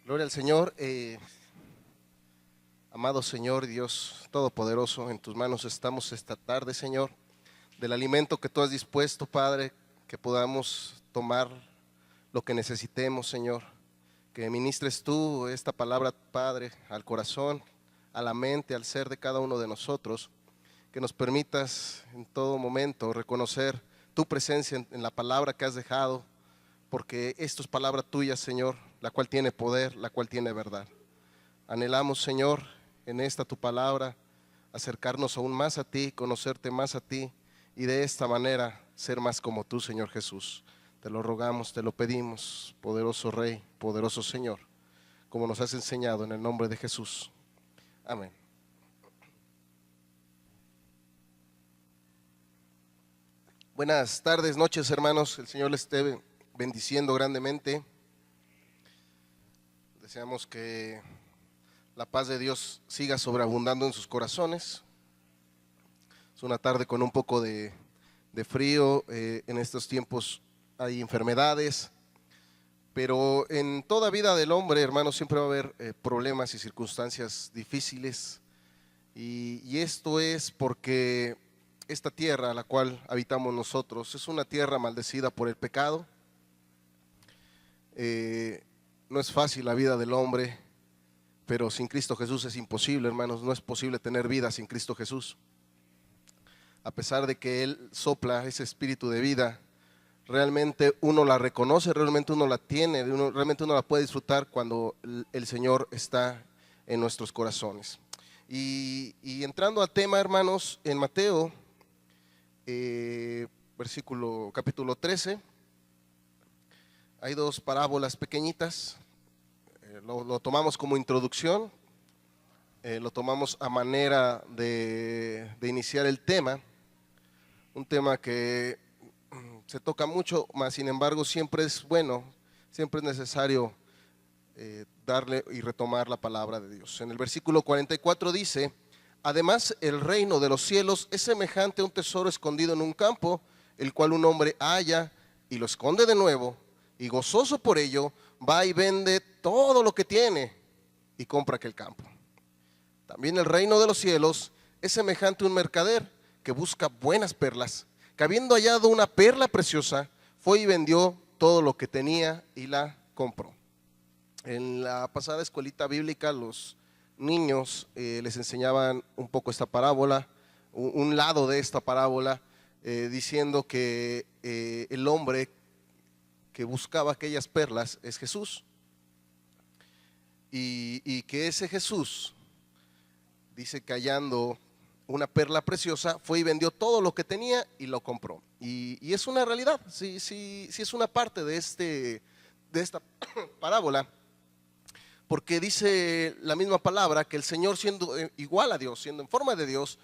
Gloria al Señor. Amado Señor, Dios Todopoderoso, en tus manos estamos esta tarde, Señor, del alimento que tú has dispuesto, Padre, que podamos tomar lo que necesitemos, Señor, que ministres tú esta palabra, Padre, al corazón, a la mente, al ser de cada uno de nosotros, que nos permitas en todo momento reconocer tu presencia en la palabra que has dejado, porque esto es palabra tuya, Señor, la cual tiene poder, la cual tiene verdad. Anhelamos, Señor, en esta tu palabra, acercarnos aún más a ti, conocerte más a ti y de esta manera ser más como tú, Señor Jesús. Te lo rogamos, te lo pedimos, poderoso Rey, poderoso Señor, como nos has enseñado en el nombre de Jesús. Amén. Buenas tardes, noches, hermanos. El Señor les esté bendiciendo grandemente. Deseamos que la paz de Dios siga sobreabundando en sus corazones. Es una tarde con un poco de frío. En estos tiempos hay enfermedades, pero en toda vida del hombre, hermanos, siempre va a haber problemas y circunstancias difíciles. Y esto es porque esta tierra a la cual habitamos nosotros es una tierra maldecida por el pecado. No es fácil la vida del hombre, pero sin Cristo Jesús es imposible, hermanos. No es posible tener vida sin Cristo Jesús. A pesar de que Él sopla ese espíritu de vida, realmente uno la reconoce, realmente uno la tiene, realmente uno la puede disfrutar cuando el Señor está en nuestros corazones. Y entrando al tema, hermanos, en Mateo, capítulo 13, hay dos parábolas pequeñitas. Lo tomamos como introducción, lo tomamos a manera de iniciar el tema, un tema que se toca mucho, mas sin embargo siempre es bueno, siempre es necesario darle y retomar la palabra de Dios. En el versículo 44 dice: además el reino de los cielos es semejante a un tesoro escondido en un campo, el cual un hombre halla y lo esconde de nuevo, y gozoso por ello va y vende todo lo que tiene y compra aquel campo. También el reino de los cielos es semejante a un mercader que busca buenas perlas, que habiendo hallado una perla preciosa, fue y vendió todo lo que tenía y la compró. En la pasada escuelita bíblica los niños les enseñaban un poco esta parábola, un lado de esta parábola, diciendo que el hombre que buscaba aquellas perlas es Jesús, y que ese Jesús, dice que hallando una perla preciosa, fue y vendió todo lo que tenía y lo compró. Y es una realidad, sí es una parte de esta parábola, porque dice la misma palabra que el Señor, siendo igual a Dios, siendo en forma de Dios,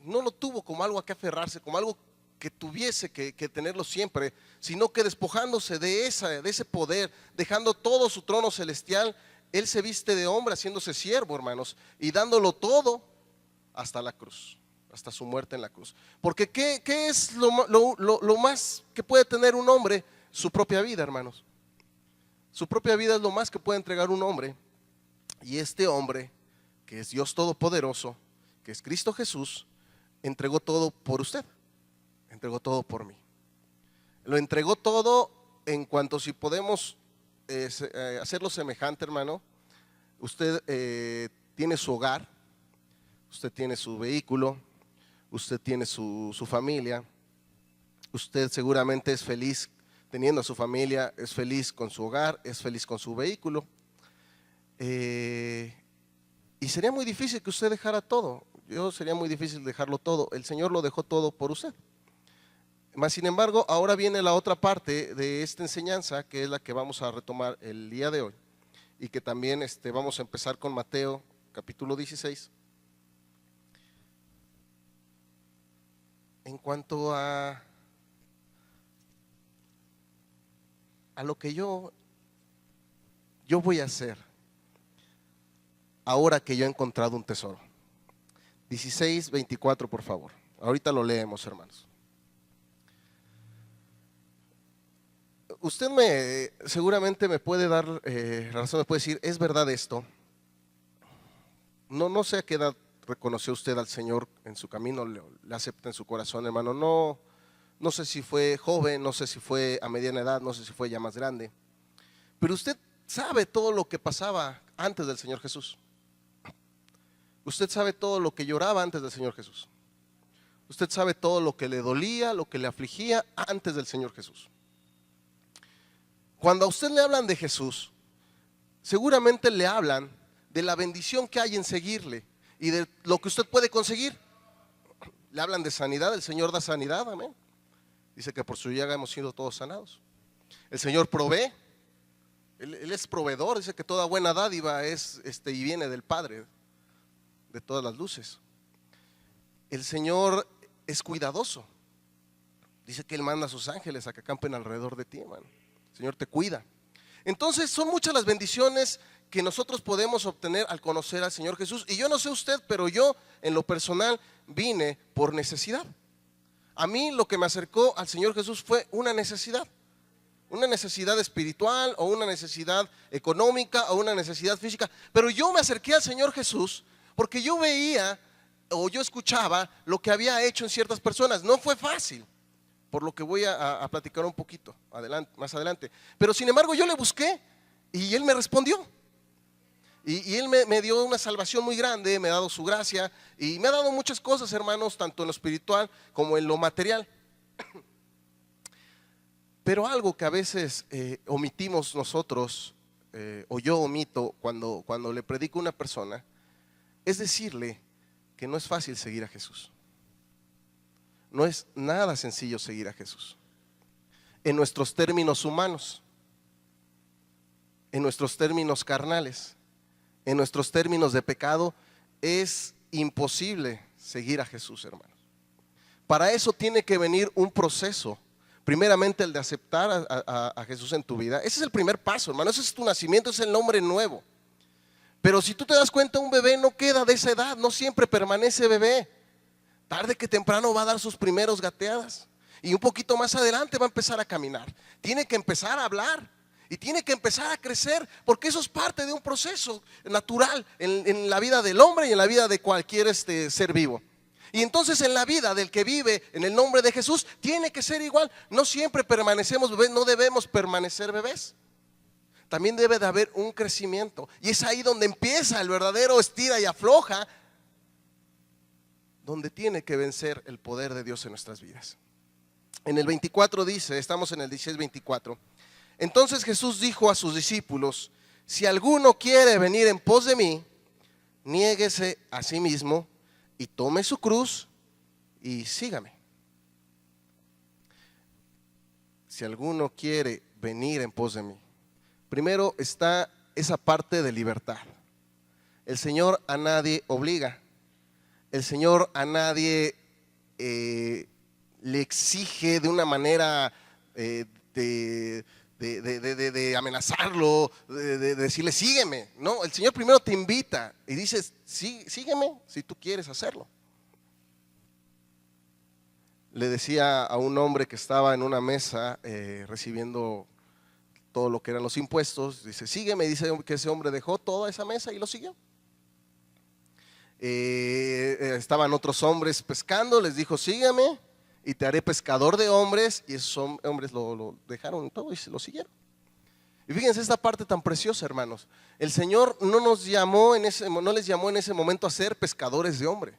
no lo tuvo como algo a que aferrarse, como algo que tuviese que tenerlo siempre, sino que despojándose de ese poder, dejando todo su trono celestial, Él se viste de hombre, haciéndose siervo, hermanos, y dándolo todo hasta la cruz, hasta su muerte en la cruz. Porque ¿qué es lo más que puede tener un hombre? Su propia vida, hermanos. Su propia vida es lo más que puede entregar un hombre. Y este hombre, que es Dios Todopoderoso, que es Cristo Jesús, entregó todo por usted, entregó todo por mí. Lo entregó todo en cuanto, si podemos hacerlo semejante, hermano. Usted tiene su hogar, usted tiene su vehículo, usted tiene su familia, usted seguramente es feliz teniendo a su familia, es feliz con su hogar, es feliz con su vehículo, y sería muy difícil que usted dejara todo. Sería muy difícil dejarlo todo. El Señor lo dejó todo por usted. Mas sin embargo, ahora viene la otra parte de esta enseñanza, que es la que vamos a retomar el día de hoy, y que también vamos a empezar con Mateo capítulo 16. En cuanto a lo que yo voy a hacer ahora que yo he encontrado un tesoro. 16:24, por favor. Ahorita lo leemos, hermanos. Usted seguramente me puede dar razón, me puede decir, ¿es verdad esto? No sé a qué edad reconoció usted al Señor en su camino, le acepta en su corazón, hermano. No sé si fue joven, no sé si fue a mediana edad, no sé si fue ya más grande. Pero usted sabe todo lo que pasaba antes del Señor Jesús. Usted sabe todo lo que lloraba antes del Señor Jesús. Usted sabe todo lo que le dolía, lo que le afligía antes del Señor Jesús. Cuando a usted le hablan de Jesús, seguramente le hablan de la bendición que hay en seguirle y de lo que usted puede conseguir. Le hablan de sanidad, el Señor da sanidad, amén. Dice que por su llaga hemos sido todos sanados. El Señor provee, Él es proveedor, dice que toda buena dádiva es y viene del Padre de todas las luces. El Señor es cuidadoso. Dice que Él manda a sus ángeles a que acampen alrededor de ti, hermano. El Señor te cuida. Entonces son muchas las bendiciones que nosotros podemos obtener al conocer al Señor Jesús. Y yo no sé usted, pero yo en lo personal vine por necesidad. A mí lo que me acercó al Señor Jesús fue una necesidad espiritual o una necesidad económica o una necesidad física. Pero yo me acerqué al Señor Jesús porque yo veía o yo escuchaba lo que había hecho en ciertas personas. No fue fácil, por lo que voy a platicar un poquito más adelante. Pero sin embargo yo le busqué y Él me respondió. Y Él me dio una salvación muy grande, me ha dado su gracia y me ha dado muchas cosas, hermanos, tanto en lo espiritual como en lo material. Pero algo que a veces omitimos nosotros, o yo omito cuando le predico a una persona, es decirle que no es fácil seguir a Jesús. No es nada sencillo seguir a Jesús. En nuestros términos humanos, en nuestros términos carnales, en nuestros términos de pecado, es imposible seguir a Jesús, hermanos. Para eso tiene que venir un proceso. Primeramente el de aceptar a Jesús en tu vida. Ese es el primer paso, hermano. Ese es tu nacimiento, es el nombre nuevo. Pero si tú te das cuenta, un bebé no queda de esa edad, no siempre permanece bebé. Tarde que temprano va a dar sus primeros gateadas. Y un poquito más adelante va a empezar a caminar. Tiene que empezar a hablar. Y tiene que empezar a crecer, porque eso es parte de un proceso natural en la vida del hombre y en la vida de cualquier ser vivo. Y entonces en la vida del que vive en el nombre de Jesús tiene que ser igual. No siempre permanecemos bebés, no debemos permanecer bebés. También debe de haber un crecimiento. Y es ahí donde empieza el verdadero estira y afloja, donde tiene que vencer el poder de Dios en nuestras vidas. En el 24 dice, estamos en el 16:24. Entonces Jesús dijo a sus discípulos: si alguno quiere venir en pos de mí, niéguese a sí mismo y tome su cruz y sígame. Si alguno quiere venir en pos de mí, primero está esa parte de libertad. El Señor a nadie obliga. El Señor a nadie le exige de una manera de amenazarlo, de decirle sígueme. No, el Señor primero te invita y dice sígueme si tú quieres hacerlo. Le decía a un hombre que estaba en una mesa recibiendo todo lo que eran los impuestos, dice sígueme, y dice que ese hombre dejó toda esa mesa y lo siguió. Estaban otros hombres pescando, les dijo sígueme y te haré pescador de hombres, y esos hombres lo dejaron todo y se lo siguieron. Y fíjense esta parte tan preciosa, hermanos. El Señor no les llamó en ese momento a ser pescadores de hombre.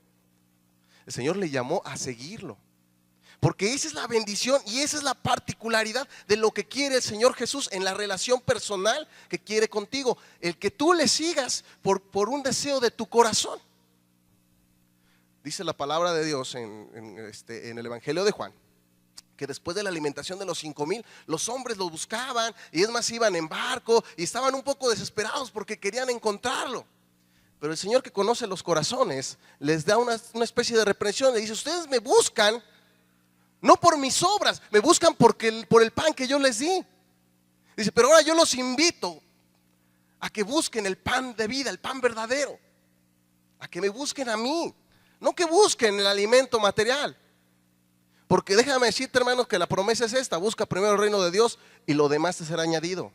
El Señor le llamó a seguirlo, porque esa es la bendición y esa es la particularidad de lo que quiere el Señor Jesús en la relación personal que quiere contigo. El que tú le sigas por un deseo de tu corazón. Dice la palabra de Dios en el Evangelio de Juan, que después de la alimentación de los 5,000, los hombres lo buscaban, y es más, iban en barco y estaban un poco desesperados porque querían encontrarlo. Pero el Señor, que conoce los corazones, les da una especie de reprensión. Le dice: ustedes me buscan no por mis obras, me buscan por el pan que yo les di. Dice: pero ahora yo los invito a que busquen el pan de vida, el pan verdadero, a que me busquen a mí. No que busquen el alimento material, Porque déjame decirte, hermanos, que la promesa es esta: busca primero el reino de Dios y lo demás te será añadido.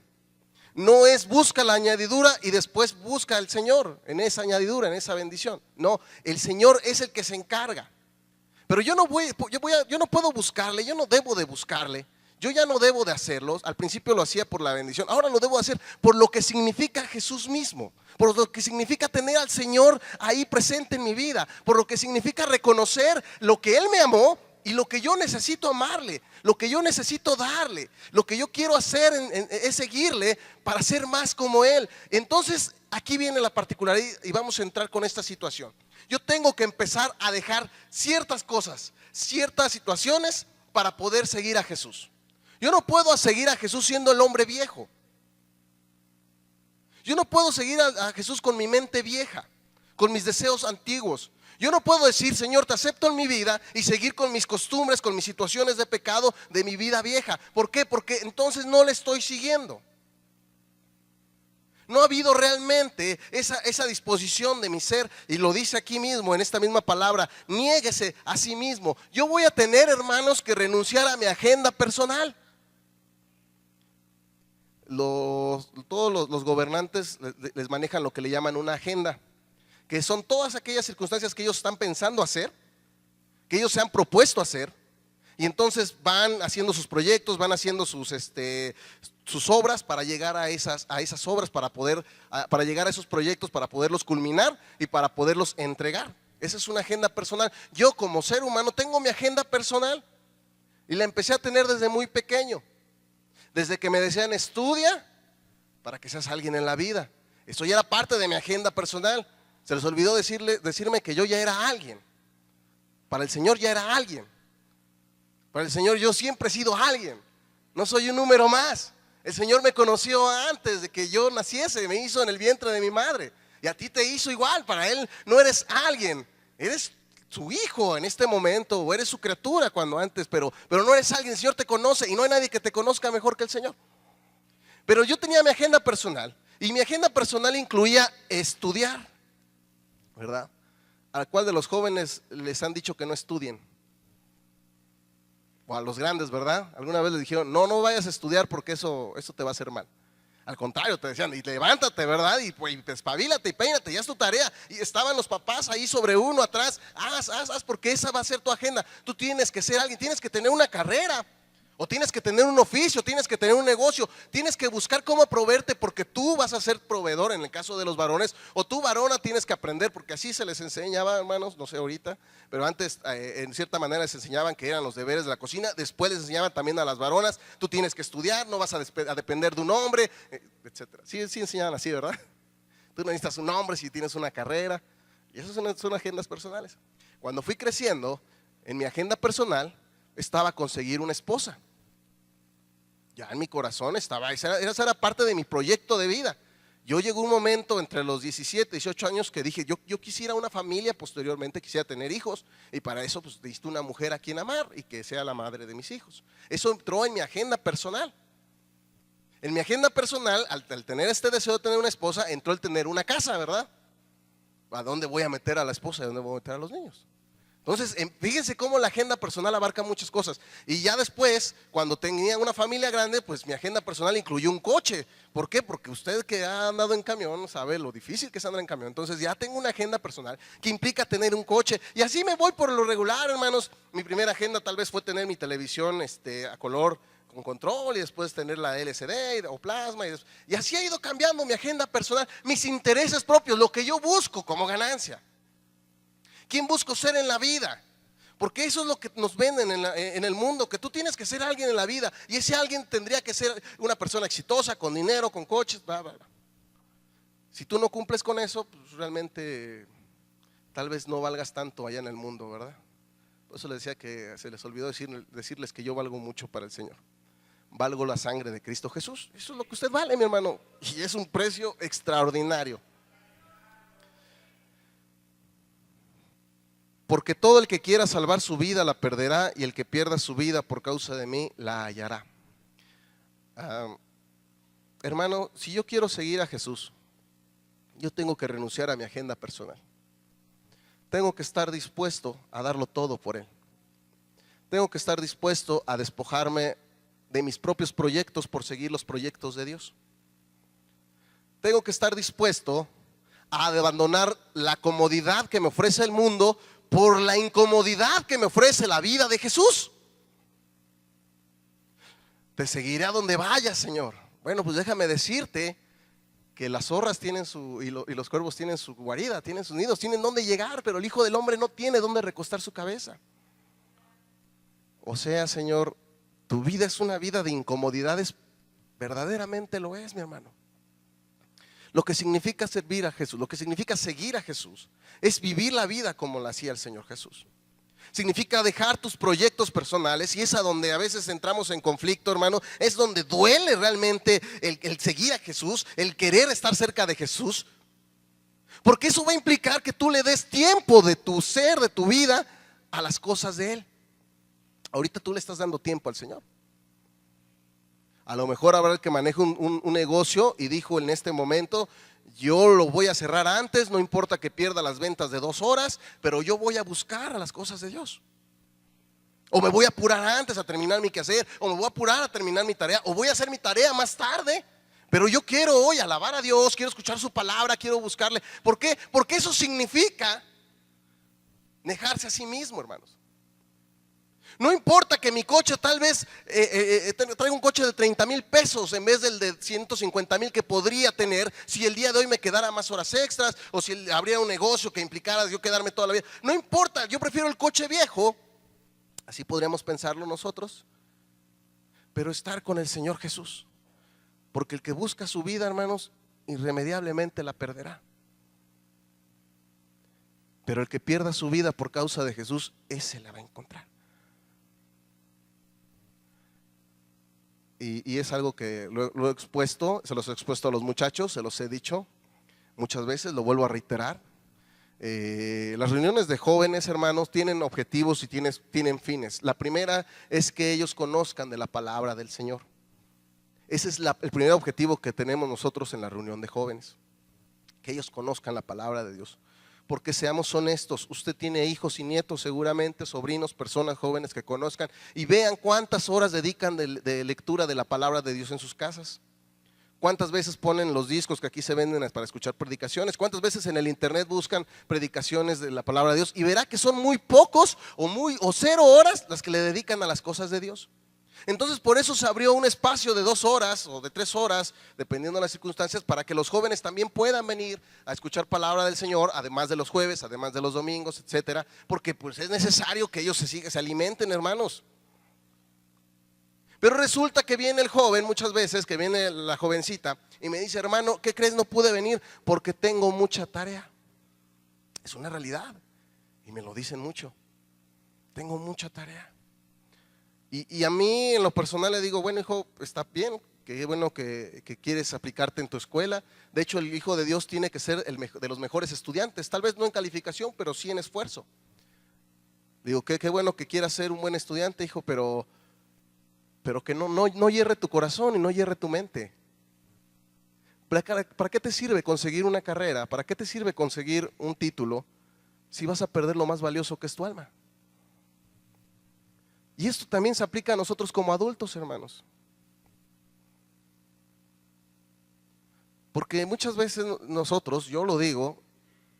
No es busca la añadidura y después busca al Señor en esa añadidura, en esa bendición. No, el Señor es el que se encarga. Pero yo no puedo buscarle, yo no debo de buscarle. Yo ya no debo de hacerlo. Al principio lo hacía por la bendición, ahora lo debo hacer por lo que significa Jesús mismo, por lo que significa tener al Señor ahí presente en mi vida, por lo que significa reconocer lo que Él me amó y lo que yo necesito amarle, lo que yo necesito darle, lo que yo quiero hacer es seguirle para ser más como Él. Entonces aquí viene la particularidad y vamos a entrar con esta situación. Yo tengo que empezar a dejar ciertas cosas, ciertas situaciones para poder seguir a Jesús. Yo no puedo seguir a Jesús siendo el hombre viejo. Yo no puedo seguir a Jesús con mi mente vieja, con mis deseos antiguos. Yo no puedo decir: Señor, te acepto en mi vida, y seguir con mis costumbres, con mis situaciones de pecado de mi vida vieja. ¿Por qué? Porque entonces no le estoy siguiendo. No ha habido realmente esa disposición de mi ser. Y lo dice aquí mismo, en esta misma palabra: niéguese a sí mismo. Yo voy a tener, hermanos, que renunciar a mi agenda personal. Todos los gobernantes les manejan lo que le llaman una agenda, que son todas aquellas circunstancias que ellos están pensando hacer, que ellos se han propuesto hacer. Y entonces van haciendo sus proyectos, van haciendo sus obras para llegar a esas obras, para llegar a esos proyectos, para poderlos culminar y para poderlos entregar. Esa es una agenda personal. Yo, como ser humano, tengo mi agenda personal y la empecé a tener desde muy pequeño. Desde que me decían: estudia para que seas alguien en la vida. Eso ya era parte de mi agenda personal. Se les olvidó decirme que yo ya era alguien. Para el Señor ya era alguien. Para el Señor yo siempre he sido alguien. No soy un número más. El Señor me conoció antes de que yo naciese, me hizo en el vientre de mi madre. Y a ti te hizo igual. Para Él no eres alguien, eres su hijo en este momento, o eres su criatura cuando antes, pero no eres alguien. El Señor te conoce y no hay nadie que te conozca mejor que el Señor. Pero yo tenía mi agenda personal, y mi agenda personal incluía estudiar, ¿verdad? ¿A cuál de los jóvenes les han dicho que no estudien? O a los grandes, ¿verdad? Alguna vez les dijeron: no vayas a estudiar porque eso te va a hacer mal. Al contrario, te decían: y levántate, ¿verdad? Y pues espabilate y peínate, ya es tu tarea. Y estaban los papás ahí sobre uno atrás: haz, porque esa va a ser tu agenda. Tú tienes que ser alguien, tienes que tener una carrera, o tienes que tener un oficio, tienes que tener un negocio, tienes que buscar cómo proveerte, porque tú vas a ser proveedor en el caso de los varones. O tú, varona, tienes que aprender, porque así se les enseñaba, hermanos, no sé ahorita, pero antes en cierta manera les enseñaban que eran los deberes de la cocina. Después les enseñaban también a las varonas: tú tienes que estudiar, no vas a depender de un hombre, etcétera. Sí enseñaban así, ¿verdad? Tú no necesitas un hombre si tienes una carrera. Y esas son agendas personales. Cuando fui creciendo, en mi agenda personal estaba conseguir una esposa. Ya en mi corazón estaba, esa era parte de mi proyecto de vida. Yo llegó un momento entre los 17 y 18 años que dije: yo quisiera una familia, posteriormente quisiera tener hijos, y para eso pues necesito una mujer a quien amar y que sea la madre de mis hijos. Eso entró en mi agenda personal. En mi agenda personal, al tener este deseo de tener una esposa, entró el tener una casa, ¿verdad? ¿A dónde voy a meter a la esposa y a dónde voy a meter a los niños? Entonces, fíjense cómo la agenda personal abarca muchas cosas. Y ya después, cuando tenía una familia grande, pues mi agenda personal incluyó un coche. ¿Por qué? Porque usted que ha andado en camión sabe lo difícil que es andar en camión. Entonces ya tengo una agenda personal que implica tener un coche. Y así me voy por lo regular, hermanos. Mi primera agenda tal vez fue tener mi televisión a color con control, y después tener la LCD o plasma. Y así ha ido cambiando mi agenda personal, mis intereses propios, lo que yo busco como ganancia. ¿Quién busco ser en la vida? Porque eso es lo que nos venden en el mundo, que tú tienes que ser alguien en la vida, y ese alguien tendría que ser una persona exitosa, con dinero, con coches, bla, bla, bla. Si tú no cumples con eso, pues realmente tal vez no valgas tanto allá en el mundo, ¿verdad? Por eso les decía que se les olvidó decirles que yo valgo mucho para el Señor. Valgo la sangre de Cristo Jesús. Eso es lo que usted vale, mi hermano, y es un precio extraordinario. Porque todo el que quiera salvar su vida la perderá, y el que pierda su vida por causa de mí la hallará. Hermano, si yo quiero seguir a Jesús, yo tengo que renunciar a mi agenda personal. Tengo que estar dispuesto a darlo todo por Él. Tengo que estar dispuesto a despojarme de mis propios proyectos por seguir los proyectos de Dios. Tengo que estar dispuesto a abandonar la comodidad que me ofrece el mundo por la incomodidad que me ofrece la vida de Jesús. Te seguiré a donde vayas, Señor. Bueno, pues déjame decirte que las zorras tienen y los cuervos tienen su guarida, tienen sus nidos, tienen dónde llegar, pero el Hijo del Hombre no tiene dónde recostar su cabeza. O sea, Señor, tu vida es una vida de incomodidades, verdaderamente lo es, mi hermano. Lo que significa servir a Jesús, lo que significa seguir a Jesús, es vivir la vida como la hacía el Señor Jesús. Significa dejar tus proyectos personales, y es a donde a veces entramos en conflicto, hermano. Es donde duele realmente el seguir a Jesús, el querer estar cerca de Jesús, porque eso va a implicar que tú le des tiempo de tu ser, de tu vida, a las cosas de Él. Ahorita tú le estás dando tiempo al Señor. A lo mejor habrá el que maneje un negocio y dijo en este momento: yo lo voy a cerrar antes, no importa que pierda las ventas de 2 horas, pero yo voy a buscar a las cosas de Dios. O me voy a apurar antes a terminar mi quehacer, o me voy a apurar a terminar mi tarea, o voy a hacer mi tarea más tarde. Pero yo quiero hoy alabar a Dios, quiero escuchar su palabra, quiero buscarle. ¿Por qué? Porque eso significa dejarse a sí mismo, hermanos. No importa que mi coche tal vez traiga un coche de 30,000 pesos en vez del de 150,000 que podría tener si el día de hoy me quedara más horas extras, o si habría un negocio que implicara yo quedarme toda la vida. No importa, yo prefiero el coche viejo, así podríamos pensarlo nosotros, pero estar con el Señor Jesús. Porque el que busca su vida, hermanos, irremediablemente la perderá. Pero el que pierda su vida por causa de Jesús, ese la va a encontrar. Y es algo que lo he expuesto, se los he expuesto a los muchachos, se los he dicho muchas veces, lo vuelvo a reiterar. Las reuniones de jóvenes, hermanos, tienen objetivos y tienen fines. La primera es que ellos conozcan de la palabra del Señor. Ese es el primer objetivo que tenemos nosotros en la reunión de jóvenes, que ellos conozcan la palabra de Dios. Porque seamos honestos, usted tiene hijos y nietos, seguramente sobrinos, personas jóvenes que conozcan, y vean cuántas horas dedican de lectura de la palabra de Dios en sus casas. Cuántas veces ponen los discos que aquí se venden para escuchar predicaciones, cuántas veces en el internet buscan predicaciones de la palabra de Dios, y verá que son muy pocos o 0 horas las que le dedican a las cosas de Dios. Entonces por eso se abrió un espacio de 2 horas o de 3 horas, dependiendo de las circunstancias, para que los jóvenes también puedan venir a escuchar palabra del Señor, además de los jueves, además de los domingos, etcétera, porque pues es necesario que ellos se alimenten, hermanos. Pero resulta que viene el joven, muchas veces que viene la jovencita y me dice: hermano, ¿qué crees? No pude venir porque tengo mucha tarea. Es una realidad y me lo dicen mucho. Tengo mucha tarea. Y a mí en lo personal le digo: bueno, hijo, está bien, qué bueno que quieres aplicarte en tu escuela. De hecho, el hijo de Dios tiene que ser de los mejores estudiantes, tal vez no en calificación, pero sí en esfuerzo. Digo, qué bueno que quieras ser un buen estudiante, hijo, pero que no hierre tu corazón y no hierre tu mente. ¿Para qué te sirve conseguir una carrera? ¿Para qué te sirve conseguir un título si vas a perder lo más valioso que es tu alma? Y esto también se aplica a nosotros como adultos, hermanos. Porque muchas veces nosotros, yo lo digo,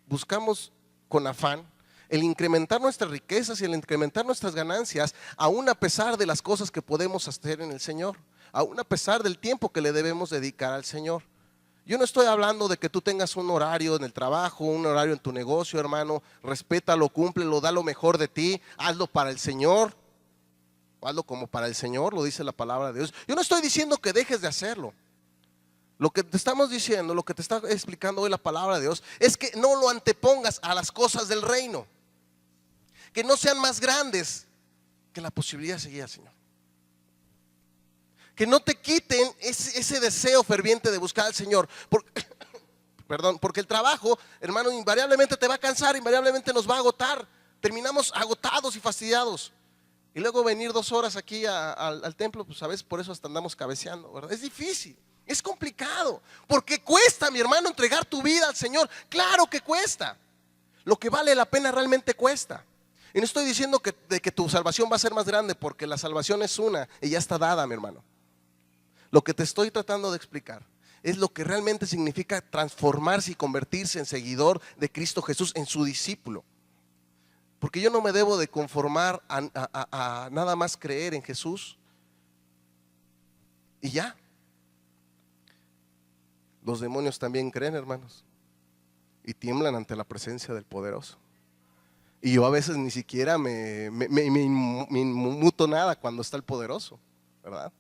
buscamos con afán el incrementar nuestras riquezas y el incrementar nuestras ganancias, aún a pesar de las cosas que podemos hacer en el Señor, aún a pesar del tiempo que le debemos dedicar al Señor. Yo no estoy hablando de que tú tengas un horario en el trabajo, un horario en tu negocio, hermano. Respétalo, cúmplelo, da lo mejor de ti, hazlo para el Señor. Hazlo como para el Señor, lo dice la palabra de Dios. Yo no estoy diciendo que dejes de hacerlo. Lo que te estamos diciendo, lo que te está explicando hoy la palabra de Dios, es que no lo antepongas a las cosas del reino, que no sean más grandes que la posibilidad de seguir al Señor. Que no te quiten ese deseo ferviente de buscar al Señor. Porque el trabajo, hermano, invariablemente te va a cansar, invariablemente nos va a agotar. Terminamos agotados y fastidiados. Y luego venir 2 horas aquí al templo, pues a veces por eso hasta andamos cabeceando, ¿verdad? Es difícil, es complicado, porque cuesta, mi hermano, entregar tu vida al Señor. Claro que cuesta. Lo que vale la pena realmente cuesta. Y no estoy diciendo de que tu salvación va a ser más grande, porque la salvación es una y ya está dada, mi hermano. Lo que te estoy tratando de explicar es lo que realmente significa transformarse y convertirse en seguidor de Cristo Jesús, en su discípulo. Porque yo no me debo de conformar a nada más creer en Jesús y ya. Los demonios también creen, hermanos, y tiemblan ante la presencia del poderoso. Y yo a veces ni siquiera me inmuto nada cuando está el poderoso, ¿verdad?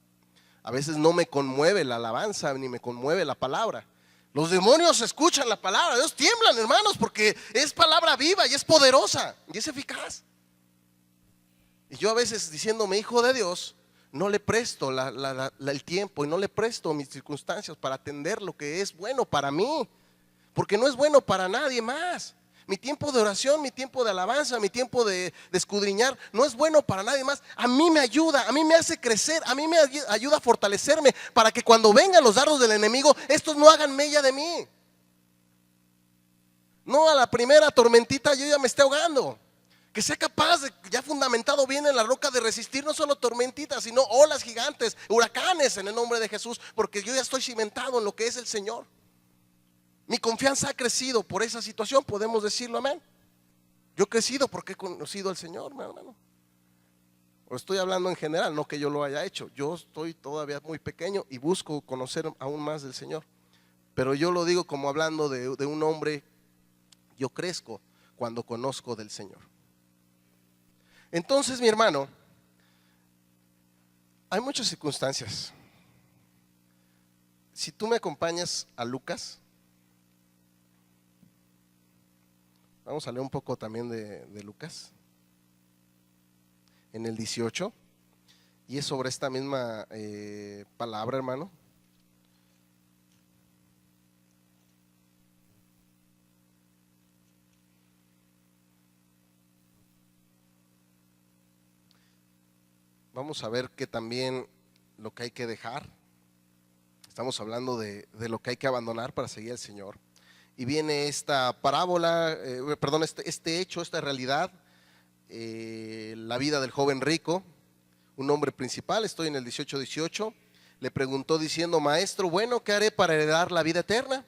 A veces no me conmueve la alabanza ni me conmueve la palabra. Los demonios escuchan la palabra de Dios, tiemblan, hermanos, porque es palabra viva y es poderosa y es eficaz. Y yo a veces, diciéndome hijo de Dios, no le presto el tiempo y no le presto mis circunstancias para atender lo que es bueno para mí, porque no es bueno para nadie más. Mi tiempo de oración, mi tiempo de alabanza, mi tiempo de escudriñar no es bueno para nadie más. A mí me ayuda, a mí me hace crecer, a mí me ayuda a fortalecerme para que cuando vengan los dardos del enemigo, estos no hagan mella de mí. No a la primera tormentita yo ya me esté ahogando. Que sea capaz de, ya fundamentado bien en la roca, de resistir no solo tormentitas, sino olas gigantes, huracanes, en el nombre de Jesús, porque yo ya estoy cimentado en lo que es el Señor. Mi confianza ha crecido por esa situación, podemos decirlo, amén. Yo he crecido porque he conocido al Señor, mi hermano. O estoy hablando en general, no que yo lo haya hecho. Yo estoy todavía muy pequeño y busco conocer aún más del Señor. Pero yo lo digo como hablando de un hombre. Yo crezco cuando conozco del Señor. Entonces, mi hermano, hay muchas circunstancias. Si tú me acompañas a Lucas, vamos a leer un poco también de Lucas, en el 18, y es sobre esta misma palabra, hermano. Vamos a ver que también lo que hay que dejar, estamos hablando de lo que hay que abandonar para seguir al Señor. Y viene esta parábola, este hecho, esta realidad, la vida del joven rico, un hombre principal. Estoy en el 18, le preguntó diciendo: maestro, bueno, ¿qué haré para heredar la vida eterna?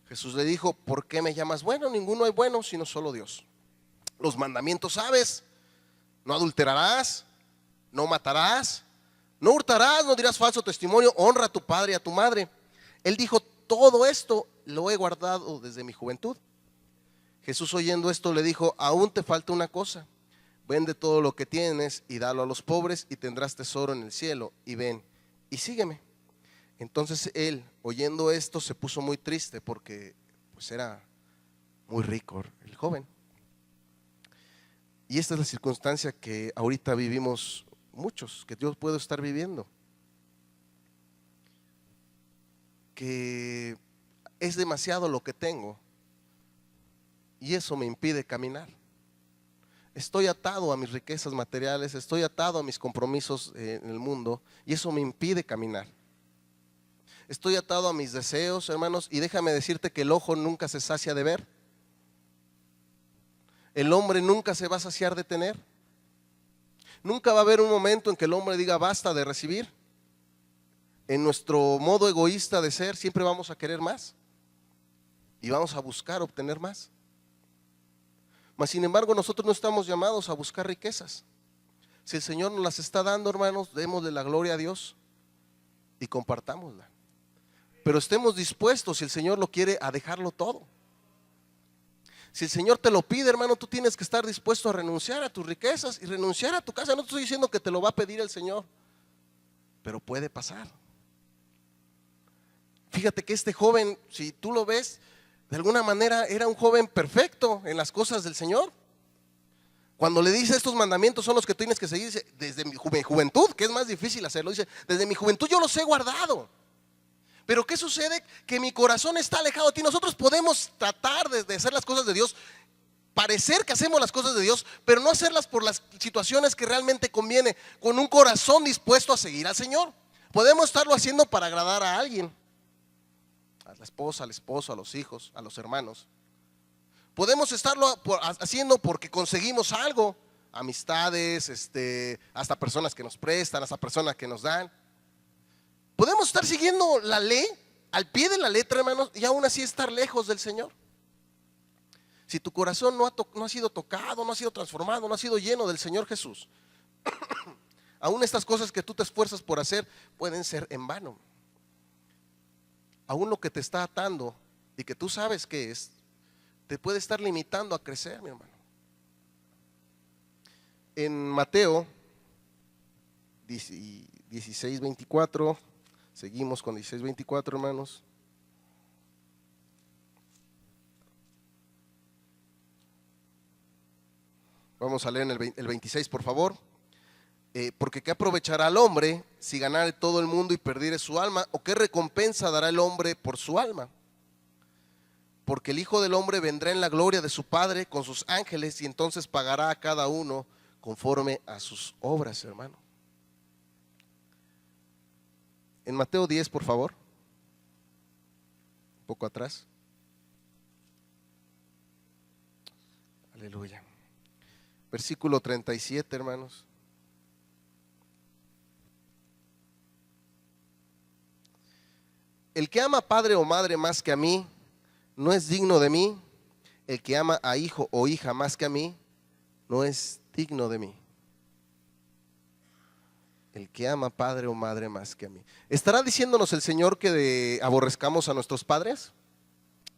Jesús le dijo: ¿por qué me llamas bueno? Ninguno es bueno sino solo Dios. Los mandamientos sabes: no adulterarás, no matarás, no hurtarás, no dirás falso testimonio, honra a tu padre y a tu madre. Él dijo: todo esto lo he guardado desde mi juventud. Jesús, oyendo esto, le dijo: aún te falta una cosa. Vende todo lo que tienes y dalo a los pobres y tendrás tesoro en el cielo. Y ven y sígueme. Entonces él, oyendo esto, se puso muy triste porque pues era muy rico el joven. Y esta es la circunstancia que ahorita vivimos muchos, que yo puedo estar viviendo. Que es demasiado lo que tengo y eso me impide caminar. Estoy atado a mis riquezas materiales, estoy atado a mis compromisos en el mundo y eso me impide caminar. Estoy atado a mis deseos, hermanos, y déjame decirte que el ojo nunca se sacia de ver. El hombre nunca se va a saciar de tener. Nunca va a haber un momento en que el hombre diga basta de recibir. En nuestro modo egoísta de ser siempre vamos a querer más y vamos a buscar obtener más. Mas sin embargo, nosotros no estamos llamados a buscar riquezas. Si el Señor nos las está dando, hermanos, démosle la gloria a Dios y compartámosla. Pero estemos dispuestos, si el Señor lo quiere, a dejarlo todo. Si el Señor te lo pide, hermano, tú tienes que estar dispuesto a renunciar a tus riquezas y renunciar a tu casa. No te estoy diciendo que te lo va a pedir el Señor, pero puede pasar. Fíjate que este joven, si tú lo ves, de alguna manera era un joven perfecto en las cosas del Señor. Cuando le dice estos mandamientos son los que tienes que seguir, dice: desde mi juventud, que es más difícil hacerlo, dice: desde mi juventud yo los he guardado. Pero ¿qué sucede? Que mi corazón está alejado de ti. Nosotros podemos tratar de hacer las cosas de Dios, parecer que hacemos las cosas de Dios, pero no hacerlas por las situaciones que realmente conviene, con un corazón dispuesto a seguir al Señor. Podemos estarlo haciendo para agradar a alguien, a la esposa, al esposo, a los hijos, a los hermanos. Podemos estarlo haciendo porque conseguimos algo, amistades, hasta personas que nos prestan, hasta personas que nos dan. Podemos estar siguiendo la ley al pie de la letra, hermanos, y aún así estar lejos del Señor. Si tu corazón no ha sido tocado, no ha sido transformado, no ha sido lleno del Señor Jesús, aún estas cosas que tú te esfuerzas por hacer pueden ser en vano. Aún lo que te está atando y que tú sabes que es, te puede estar limitando a crecer, mi hermano. En Mateo 16:24, seguimos con 16:24, hermanos. Vamos a leer el 26, por favor. Porque ¿qué aprovechará al hombre si ganare todo el mundo y perdiere su alma? ¿O qué recompensa dará el hombre por su alma? Porque el Hijo del Hombre vendrá en la gloria de su Padre con sus ángeles, y entonces pagará a cada uno conforme a sus obras, hermano. En Mateo 10, por favor. Un poco atrás. Aleluya. Versículo 37, hermanos. El que ama a padre o madre más que a mí, no es digno de mí. El que ama a hijo o hija más que a mí, no es digno de mí. El que ama a padre o madre más que a mí. ¿Estará diciéndonos el Señor que aborrezcamos a nuestros padres?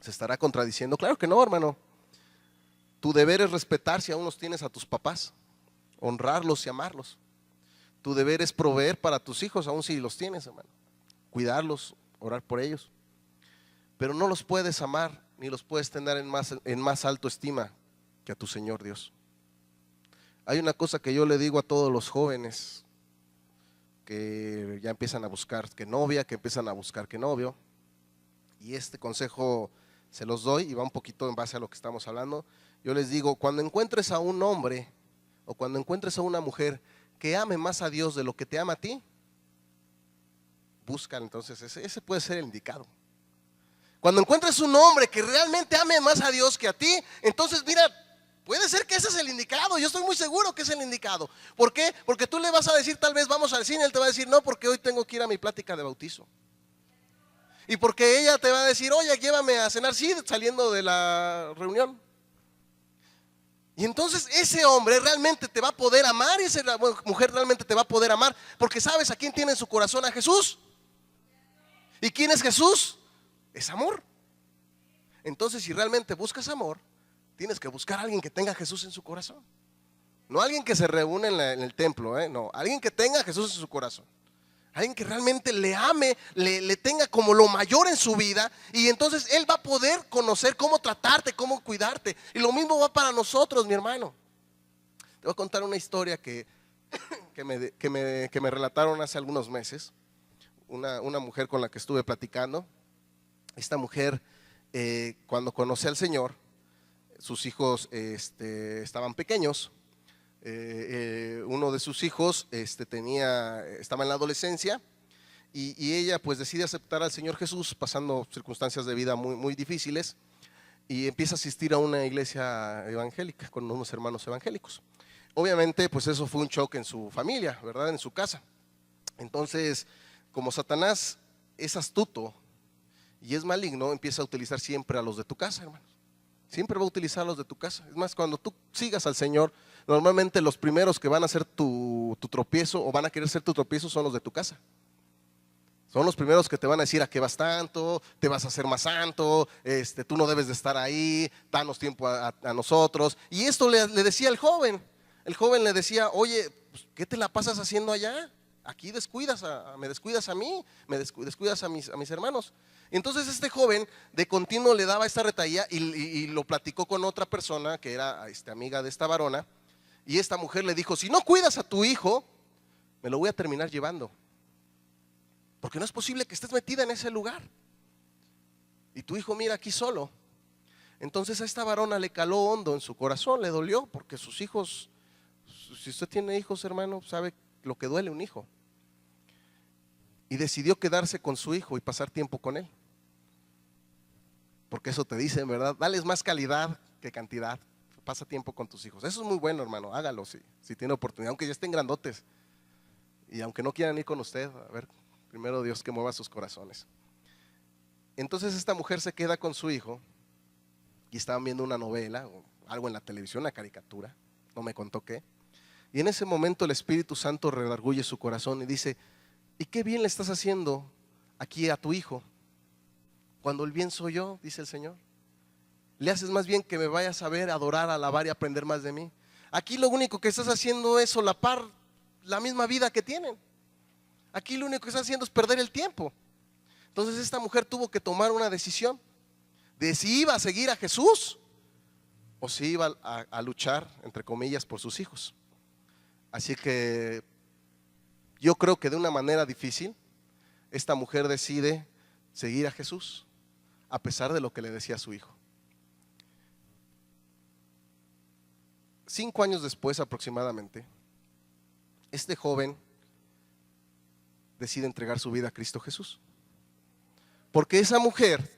¿Se estará contradiciendo? Claro que no, hermano. Tu deber es respetar si aún los tienes a tus papás, honrarlos y amarlos. Tu deber es proveer para tus hijos aún si los tienes, hermano. Cuidarlos, orar por ellos. Pero no los puedes amar ni los puedes tener en más alto estima que a tu Señor Dios. Hay una cosa que yo le digo a todos los jóvenes que ya empiezan a buscar que novia, que empiezan a buscar que novio, y este consejo se los doy y va un poquito en base a lo que estamos hablando. Yo les digo, cuando encuentres a un hombre o cuando encuentres a una mujer que ame más a Dios de lo que te ama a ti, busca, entonces ese puede ser el indicado. Cuando encuentres un hombre que realmente ame más a Dios que a ti, entonces mira, puede ser que ese es el indicado. Yo estoy muy seguro que es el indicado. ¿Por qué? Porque tú le vas a decir, tal vez vamos al cine, él te va a decir, no, porque hoy tengo que ir a mi plática de bautizo. Y porque ella te va a decir, oye, llévame a cenar, sí, saliendo de la reunión. Y entonces ese hombre realmente te va a poder amar, y esa mujer realmente te va a poder amar, porque sabes a quién tiene en su corazón: a Jesús. ¿Y quién es Jesús? Es amor. Entonces, si realmente buscas amor, tienes que buscar a alguien que tenga a Jesús en su corazón. No alguien que se reúne en el templo, no, alguien que tenga a Jesús en su corazón. Alguien que realmente le ame, le tenga como lo mayor en su vida, y entonces él va a poder conocer cómo tratarte, cómo cuidarte. Y lo mismo va para nosotros, mi hermano. Te voy a contar una historia que me relataron hace algunos meses. Una mujer con la que estuve platicando. Esta mujer, cuando conocí al Señor, sus hijos estaban pequeños. Uno de sus hijos estaba en la adolescencia, y ella pues decide aceptar al Señor Jesús pasando circunstancias de vida muy, muy difíciles, y empieza a asistir a una iglesia evangélica con unos hermanos evangélicos. Obviamente pues eso fue un choque en su familia, ¿verdad? En su casa. Entonces, como Satanás es astuto y es maligno, empieza a utilizar siempre a los de tu casa, hermanos. Siempre va a utilizar a los de tu casa. Es más, cuando tú sigas al Señor, normalmente los primeros que van a ser tu tropiezo, o van a querer ser tu tropiezo, son los de tu casa. Son los primeros que te van a decir: a qué vas tanto, te vas a hacer más santo, tú no debes de estar ahí, danos tiempo a nosotros. Y esto le decía el joven. El joven le decía: oye, pues, ¿qué te la pasas haciendo allá? Aquí me descuidas a mí, me descuidas a mis hermanos. Entonces este joven de continuo le daba esta retahíla, y lo platicó con otra persona que era amiga de esta varona. Y esta mujer le dijo: si no cuidas a tu hijo, me lo voy a terminar llevando, porque no es posible que estés metida en ese lugar y tu hijo mira aquí solo. Entonces a esta varona le caló hondo en su corazón, le dolió, porque sus hijos, si usted tiene hijos, hermano, sabe lo que duele un hijo. Y decidió quedarse con su hijo y pasar tiempo con él, porque eso te dicen, ¿verdad? Dales más calidad que cantidad. pasa tiempo con tus hijos. Eso es muy bueno, hermano, hágalo si tiene oportunidad, aunque ya estén grandotes y aunque no quieran ir con usted. A ver, primero Dios que mueva sus corazones. Entonces esta mujer se queda con su hijo y estaban viendo una novela o algo en la televisión, una caricatura, no me contó qué. Y en ese momento el Espíritu Santo redarguye su corazón y dice: ¿y qué bien le estás haciendo aquí a tu hijo? Cuando el bien soy yo, dice el Señor. Le haces más bien que me vayas a ver, adorar, alabar y aprender más de mí. Aquí lo único que estás haciendo es solapar la misma vida que tienen. Aquí lo único que estás haciendo es perder el tiempo. Entonces esta mujer tuvo que tomar una decisión de si iba a seguir a Jesús o si iba a luchar, entre comillas, por sus hijos. Así que yo creo que de una manera difícil esta mujer decide seguir a Jesús a pesar de lo que le decía a su hijo. 5 años después aproximadamente, este joven decide entregar su vida a Cristo Jesús, porque esa mujer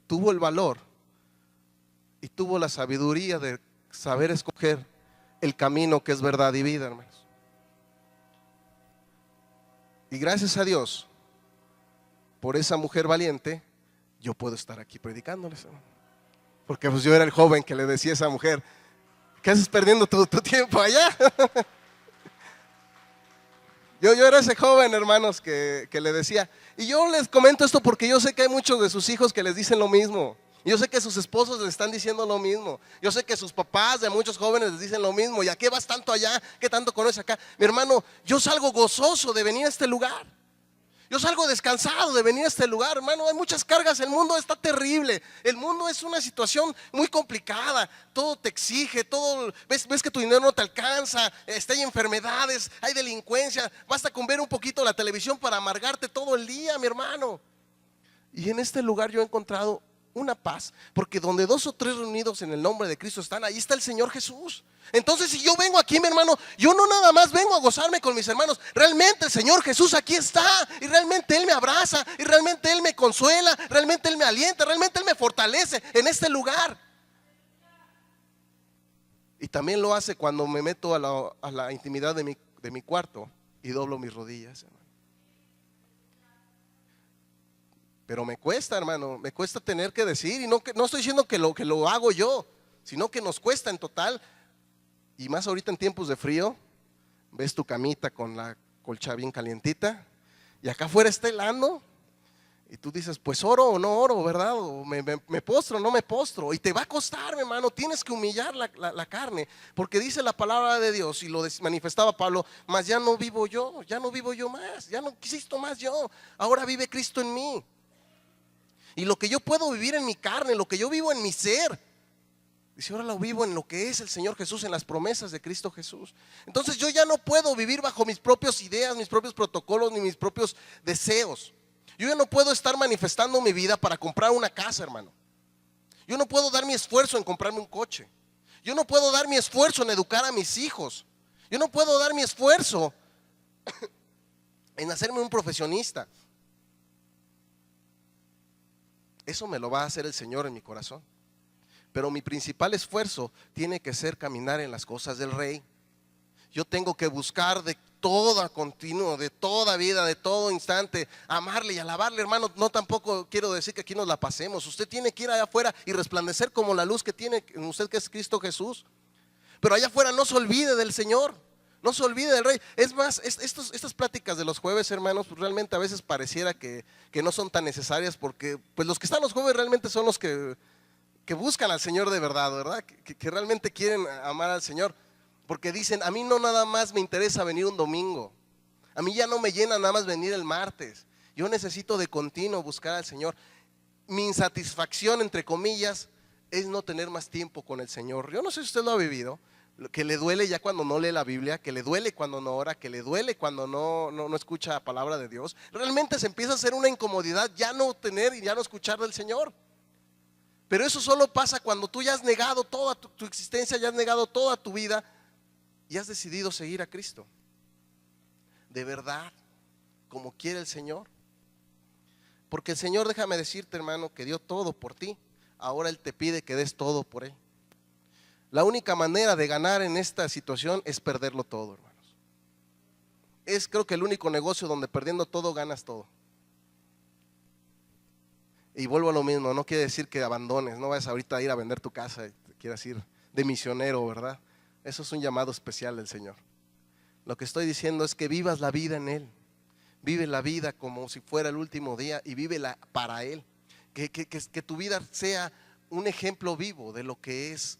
tuvo el valor y tuvo la sabiduría de saber escoger el camino que es verdad y vida, hermanos. Y gracias a Dios por esa mujer valiente, yo puedo estar aquí predicándoles, hermano. Porque pues yo era el joven que le decía a esa mujer: ¿qué haces perdiendo tu tiempo allá? Yo era ese joven, hermanos, que le decía. Y yo les comento esto porque yo sé que hay muchos de sus hijos que les dicen lo mismo. Yo sé que sus esposos les están diciendo lo mismo. Yo sé que sus papás de muchos jóvenes les dicen lo mismo. ¿Y a qué vas tanto allá? ¿Qué tanto conoces acá? Mi hermano, yo salgo gozoso de venir a este lugar. Yo salgo descansado de venir a este lugar, hermano. Hay muchas cargas, el mundo está terrible. El mundo es una situación muy complicada. Todo te exige, todo, ves que tu dinero no te alcanza, hay enfermedades, hay delincuencia. Basta con ver un poquito la televisión para amargarte todo el día, mi hermano. Y en este lugar yo he encontrado una paz, porque donde 2 o 3 reunidos en el nombre de Cristo están, ahí está el Señor Jesús. Entonces si yo vengo aquí, mi hermano, yo no nada más vengo a gozarme con mis hermanos. Realmente el Señor Jesús aquí está, y realmente Él me abraza, y realmente Él me consuela, realmente Él me alienta, realmente Él me fortalece en este lugar. Y también lo hace cuando me meto a la intimidad de mi cuarto y doblo mis rodillas, hermano. Pero me cuesta, hermano, me cuesta tener que decir. Y no estoy diciendo que lo hago yo, sino que nos cuesta en total. Y más ahorita en tiempos de frío, ves tu camita con la colcha bien calientita y acá afuera está helando. Y tú dices, pues oro o no oro, ¿verdad? O me postro o no me postro. Y te va a costar, mi hermano, tienes que humillar la carne. Porque dice la palabra de Dios, y lo manifestaba Pablo: mas ya no vivo yo más, ya no existo más yo, ahora vive Cristo en mí. Y lo que yo puedo vivir en mi carne, lo que yo vivo en mi ser, dice, ahora lo vivo en lo que es el Señor Jesús, en las promesas de Cristo Jesús. Entonces yo ya no puedo vivir bajo mis propias ideas, mis propios protocolos, ni mis propios deseos. Yo ya no puedo estar manifestando mi vida para comprar una casa, hermano. Yo no puedo dar mi esfuerzo en comprarme un coche. Yo no puedo dar mi esfuerzo en educar a mis hijos. Yo no puedo dar mi esfuerzo en hacerme un profesionista. Eso me lo va a hacer el Señor en mi corazón. Pero mi principal esfuerzo tiene que ser caminar en las cosas del Rey. Yo tengo que buscar de toda continuo, de toda vida, de todo instante, amarle y alabarle, hermano. No tampoco quiero decir que aquí nos la pasemos. Usted tiene que ir allá afuera y resplandecer como la luz que tiene en usted, que es Cristo Jesús. Pero allá afuera no se olvide del Señor, no se olvide del Rey. Es más, estas pláticas de los jueves, hermanos, pues realmente a veces pareciera que no son tan necesarias, porque pues los que están los jueves realmente son los que buscan al Señor de verdad, ¿verdad? Que realmente quieren amar al Señor. Porque dicen, a mí no nada más me interesa venir un domingo, a mí ya no me llena nada más venir el martes. Yo necesito de continuo buscar al Señor. Mi insatisfacción, entre comillas, es no tener más tiempo con el Señor. Yo no sé si usted lo ha vivido, que le duele ya cuando no lee la Biblia, que le duele cuando no ora, que le duele cuando no escucha la palabra de Dios. Realmente se empieza a hacer una incomodidad ya no tener y ya no escuchar del Señor. Pero eso solo pasa cuando tú ya has negado toda tu existencia, ya has negado toda tu vida y has decidido seguir a Cristo de verdad, como quiere el Señor. Porque el Señor, déjame decirte, hermano, que dio todo por ti. Ahora Él te pide que des todo por Él. La única manera de ganar en esta situación es perderlo todo, hermanos. Es creo que el único negocio donde perdiendo todo ganas todo. Y vuelvo a lo mismo, no quiere decir que abandones, no vayas ahorita a ir a vender tu casa y te quieras ir de misionero, ¿verdad? Eso es un llamado especial del Señor. Lo que estoy diciendo es que vivas la vida en Él. Vive la vida como si fuera el último día y vívela para Él. Que tu vida sea un ejemplo vivo de lo que es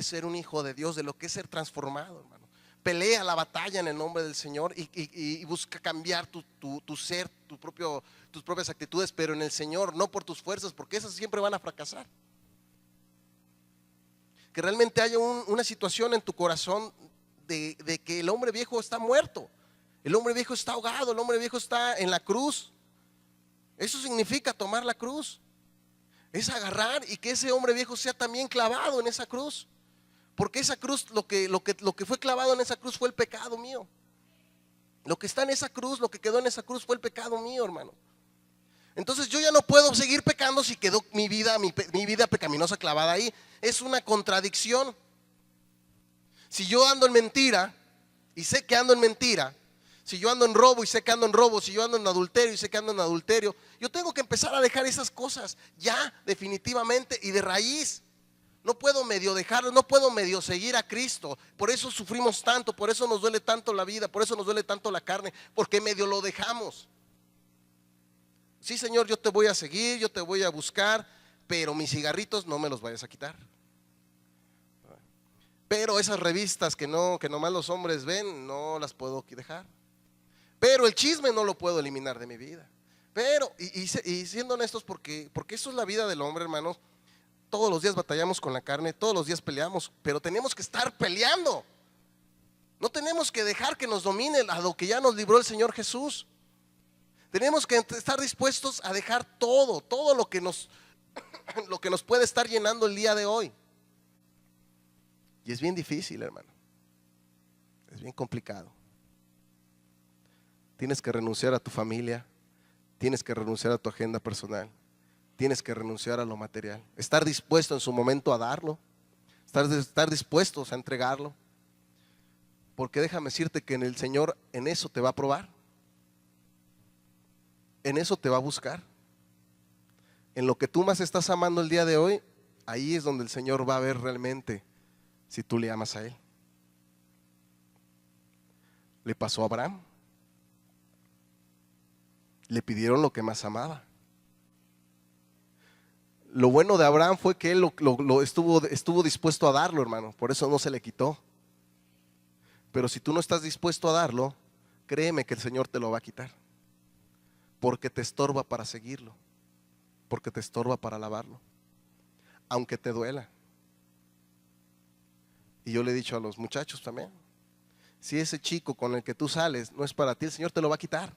ser un hijo de Dios, de lo que es ser transformado, hermano. Pelea la batalla en el nombre del Señor y busca cambiar tu ser, tus propias actitudes, pero en el Señor, no por tus fuerzas, porque esas siempre van a fracasar. Que realmente haya una situación en tu corazón de que el hombre viejo está muerto, el hombre viejo está ahogado, el hombre viejo está en la cruz. Eso significa tomar la cruz, es agarrar y que ese hombre viejo sea también clavado en esa cruz. Porque esa cruz, lo que fue clavado en esa cruz fue el pecado mío. Lo que está en esa cruz, lo que quedó en esa cruz fue el pecado mío, hermano. Entonces yo ya no puedo seguir pecando si quedó mi vida pecaminosa clavada ahí. Es una contradicción. Si yo ando en mentira y sé que ando en mentira, si yo ando en robo y sé que ando en robo, si yo ando en adulterio y sé que ando en adulterio, yo tengo que empezar a dejar esas cosas ya definitivamente y de raíz. No puedo medio dejarlo, no puedo medio seguir a Cristo. Por eso sufrimos tanto, por eso nos duele tanto la vida, por eso nos duele tanto la carne, porque medio lo dejamos. Sí, Señor, yo te voy a seguir, yo te voy a buscar, pero mis cigarritos no me los vayas a quitar. Pero esas revistas que nomás los hombres ven, no las puedo dejar. Pero el chisme no lo puedo eliminar de mi vida. Pero, y siendo honestos, porque eso es la vida del hombre, hermanos. Todos los días batallamos con la carne, todos los días peleamos, pero tenemos que estar peleando. No tenemos que dejar que nos domine a lo que ya nos libró el Señor Jesús. Tenemos que estar dispuestos a dejar todo lo que nos puede estar llenando el día de hoy. Y es bien difícil, hermano. Es bien complicado. Tienes que renunciar a tu familia, tienes que renunciar a tu agenda personal. Tienes que renunciar a lo material, estar dispuesto en su momento a darlo, estar dispuestos a entregarlo, porque déjame decirte que en el Señor en eso te va a probar, en eso te va a buscar, en lo que tú más estás amando el día de hoy, ahí es donde el Señor va a ver realmente si tú le amas a Él. Le pasó a Abraham, le pidieron lo que más amaba. Lo bueno de Abraham fue que él estuvo dispuesto a darlo, hermano. Por eso no se le quitó. Pero si tú no estás dispuesto a darlo, créeme que el Señor te lo va a quitar. Porque te estorba para seguirlo. Porque te estorba para alabarlo. Aunque te duela. Y yo le he dicho a los muchachos también. Si ese chico con el que tú sales no es para ti, el Señor te lo va a quitar.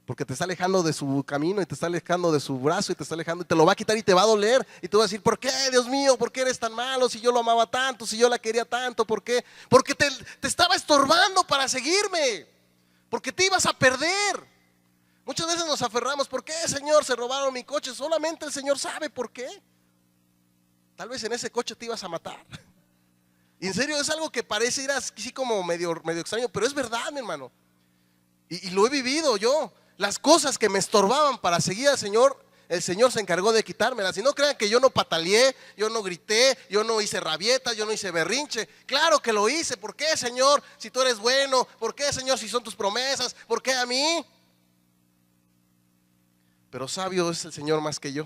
Porque te está alejando de su camino y te está alejando de su brazo y te está alejando y te lo va a quitar y te va a doler. Y tú vas a decir, ¿por qué, Dios mío? ¿Por qué eres tan malo? Si yo lo amaba tanto, si yo la quería tanto, ¿por qué? Porque te estaba estorbando para seguirme. Porque te ibas a perder. Muchas veces nos aferramos, ¿por qué, Señor, se robaron mi coche? Solamente el Señor sabe por qué. Tal vez en ese coche te ibas a matar. Y en serio es algo que parece ir así como medio extraño, pero es verdad, mi hermano. Y lo he vivido yo. Las cosas que me estorbaban para seguir al Señor, el Señor se encargó de quitármelas. Y no crean que yo no pataleé, yo no grité, yo no hice rabietas, yo no hice berrinche. Claro que lo hice. ¿Por qué, Señor, si tú eres bueno? ¿Por qué, Señor, si son tus promesas? ¿Por qué a mí? Pero sabio es el Señor más que yo.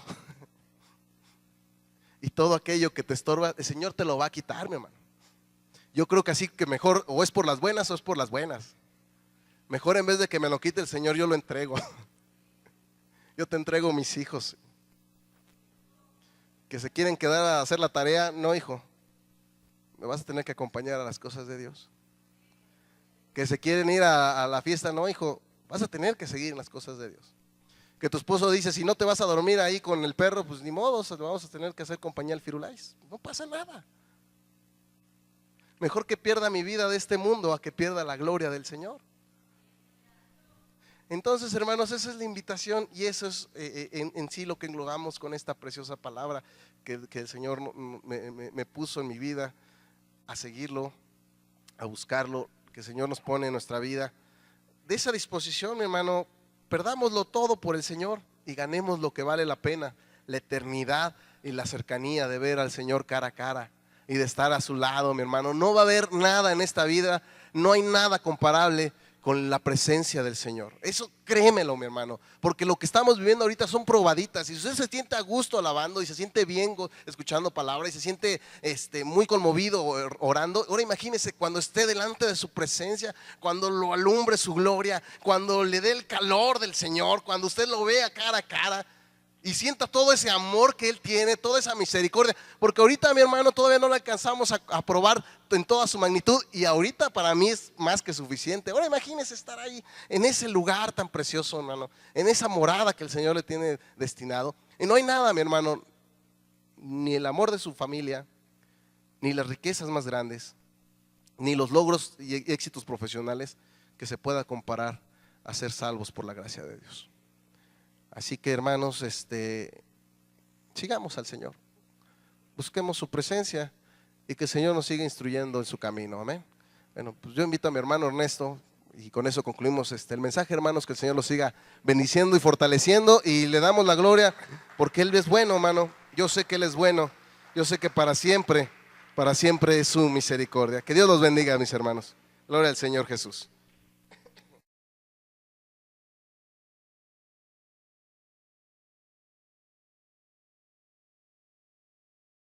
Y todo aquello que te estorba, el Señor te lo va a quitar, mi hermano. Yo creo que así que mejor o es por las buenas o es por las buenas. Mejor en vez de que me lo quite el Señor, yo lo entrego. Yo te entrego mis hijos. Que se quieren quedar a hacer la tarea, no, hijo. Me vas a tener que acompañar a las cosas de Dios. Que se quieren ir a la fiesta, no, hijo. Vas a tener que seguir en las cosas de Dios. Que tu esposo dice, si no te vas a dormir ahí con el perro, pues ni modo, vamos a tener que hacer compañía al Firulais. No pasa nada. Mejor que pierda mi vida de este mundo a que pierda la gloria del Señor. Entonces, hermanos, esa es la invitación y eso es en sí lo que englobamos con esta preciosa palabra, que el Señor me puso en mi vida, a seguirlo, a buscarlo, que el Señor nos pone en nuestra vida. De esa disposición, mi hermano, perdámoslo todo por el Señor y ganemos lo que vale la pena, la eternidad y la cercanía de ver al Señor cara a cara y de estar a su lado, mi hermano. No va a haber nada en esta vida, no hay nada comparable con la presencia del Señor. Eso créemelo, mi hermano, porque lo que estamos viviendo ahorita son probaditas. Y si usted se siente a gusto alabando y se siente bien escuchando palabras y se siente muy conmovido orando, ahora imagínese cuando esté delante de su presencia, cuando lo alumbre su gloria, cuando le dé el calor del Señor, cuando usted lo vea cara a cara y sienta todo ese amor que Él tiene, toda esa misericordia. Porque ahorita, mi hermano, todavía no lo alcanzamos a probar en toda su magnitud. Y ahorita para mí es más que suficiente. Ahora imagínese estar ahí, en ese lugar tan precioso, hermano, en esa morada que el Señor le tiene destinado. Y no hay nada, mi hermano, ni el amor de su familia, ni las riquezas más grandes, ni los logros y éxitos profesionales que se pueda comparar a ser salvos por la gracia de Dios. Así que, hermanos, sigamos al Señor, busquemos su presencia y que el Señor nos siga instruyendo en su camino. Amén. Bueno, pues yo invito a mi hermano Ernesto y con eso concluimos el mensaje, hermanos. Que el Señor los siga bendiciendo y fortaleciendo y le damos la gloria porque Él es bueno, hermano. Yo sé que Él es bueno, yo sé que para siempre es su misericordia. Que Dios los bendiga, mis hermanos. Gloria al Señor Jesús.